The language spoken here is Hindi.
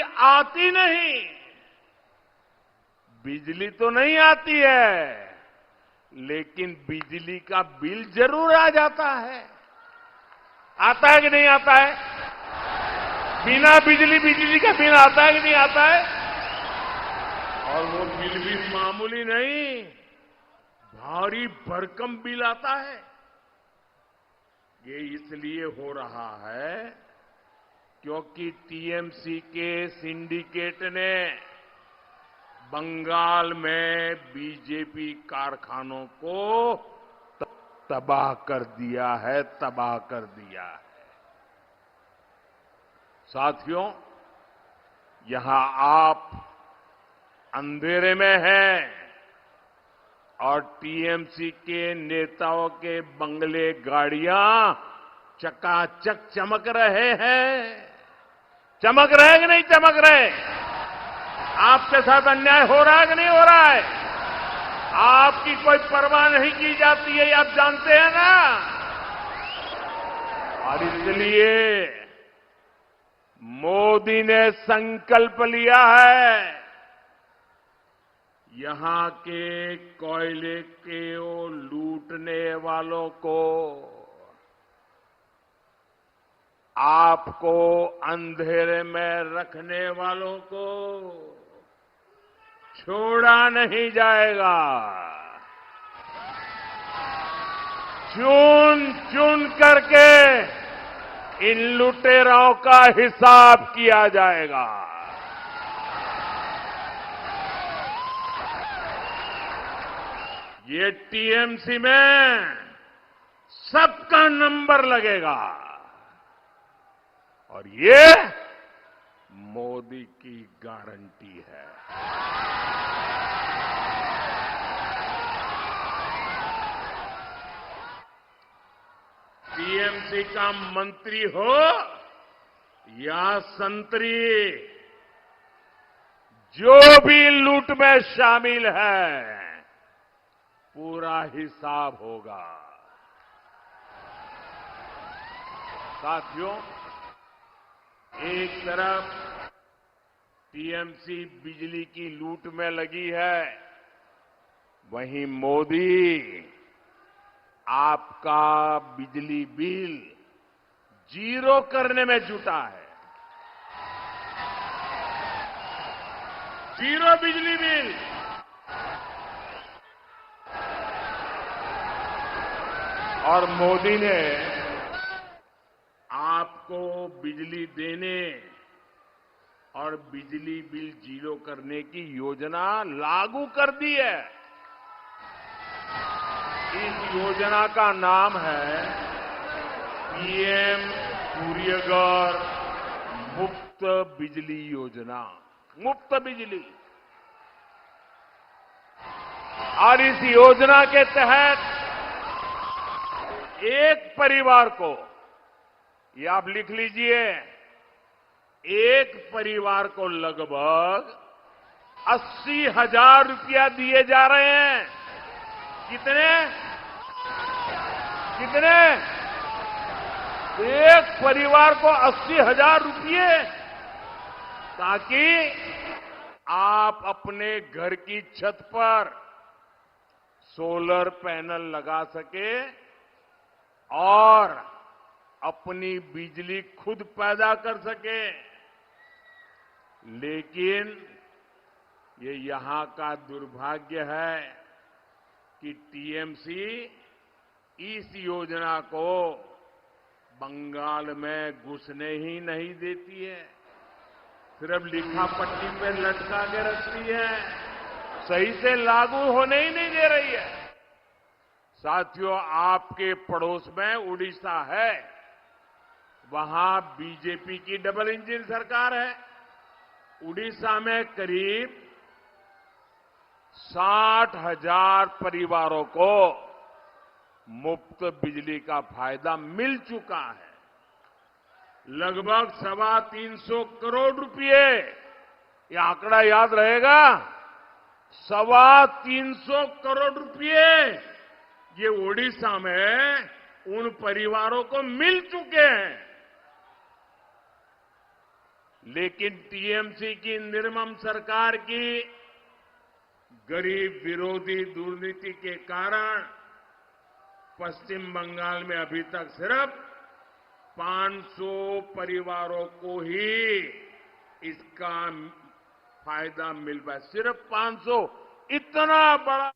आती नहीं। बिजली तो नहीं आती है, लेकिन बिजली का बिल जरूर आ जाता है। आता है कि नहीं आता है? बिना बिजली का बिल आता है कि नहीं आता है? और वो बिल भी मामूली नहीं, भारी भरकम बिल आता है। ये इसलिए हो रहा है क्योंकि टीएमसी के सिंडिकेट ने बंगाल में बीजेपी कारखानों को तबाह कर दिया है, तबाह कर दिया है। साथियों, यहां आप अंधेरे में हैं और टीएमसी के नेताओं के बंगले, गाड़ियां चकाचक चमक रहे हैं। चमक रहे कि नहीं चमक रहे? आपके साथ अन्याय हो रहा है कि नहीं हो रहा है? आपकी कोई परवाह नहीं की जाती है, ये आप जानते हैं ना। और इसलिए मोदी ने संकल्प लिया है, यहां के कोयले के वो लूटने वालों को, आपको अंधेरे में रखने वालों को छोड़ा नहीं जाएगा। चुन चुन करके इन लुटेरों का हिसाब किया जाएगा। ये टीएमसी में सबका नंबर लगेगा और ये मोदी की गारंटी है। टीएमसी का मंत्री हो या संतरी, जो भी लूट में शामिल है, पूरा हिसाब होगा। साथियों, एक तरफ टीएमसी बिजली की लूट में लगी है, वहीं मोदी आपका बिजली बिल जीरो करने में जुटा है। जीरो बिजली बिल। और मोदी ने आपको बिजली देने और बिजली बिल जीरो करने की योजना लागू कर दी है। इस योजना का नाम है पीएम सूर्यघर मुफ्त बिजली योजना। मुफ्त बिजली। और इस योजना के तहत एक परिवार को, ये आप लिख लीजिए, एक परिवार को लगभग 80,000 रुपया दिए जा रहे हैं। कितने? कितने? एक परिवार को 80,000 रुपये, ताकि आप अपने घर की छत पर सोलर पैनल लगा सके और अपनी बिजली खुद पैदा कर सके। लेकिन ये यहां का दुर्भाग्य है कि टीएमसी इस योजना को बंगाल में घुसने ही नहीं देती है, सिर्फ लिखा पट्टी पे लटका के रखती है, सही से लागू होने ही नहीं दे रही है। साथियों, आपके पड़ोस में उड़ीसा है, वहां बीजेपी की डबल इंजन सरकार है। उड़ीसा में करीब 60,000 परिवारों को मुफ्त बिजली का फायदा मिल चुका है। लगभग 325 करोड़ रुपए, ये आंकड़ा याद रहेगा, 325 करोड़ रुपए ये ओडिशा में उन परिवारों को मिल चुके हैं। लेकिन टीएमसी की निर्मम सरकार की गरीब विरोधी दुर्नीति के कारण पश्चिम बंगाल में अभी तक सिर्फ 500 परिवारों को ही इसका फायदा मिल पाया। सिर्फ 500, इतना बड़ा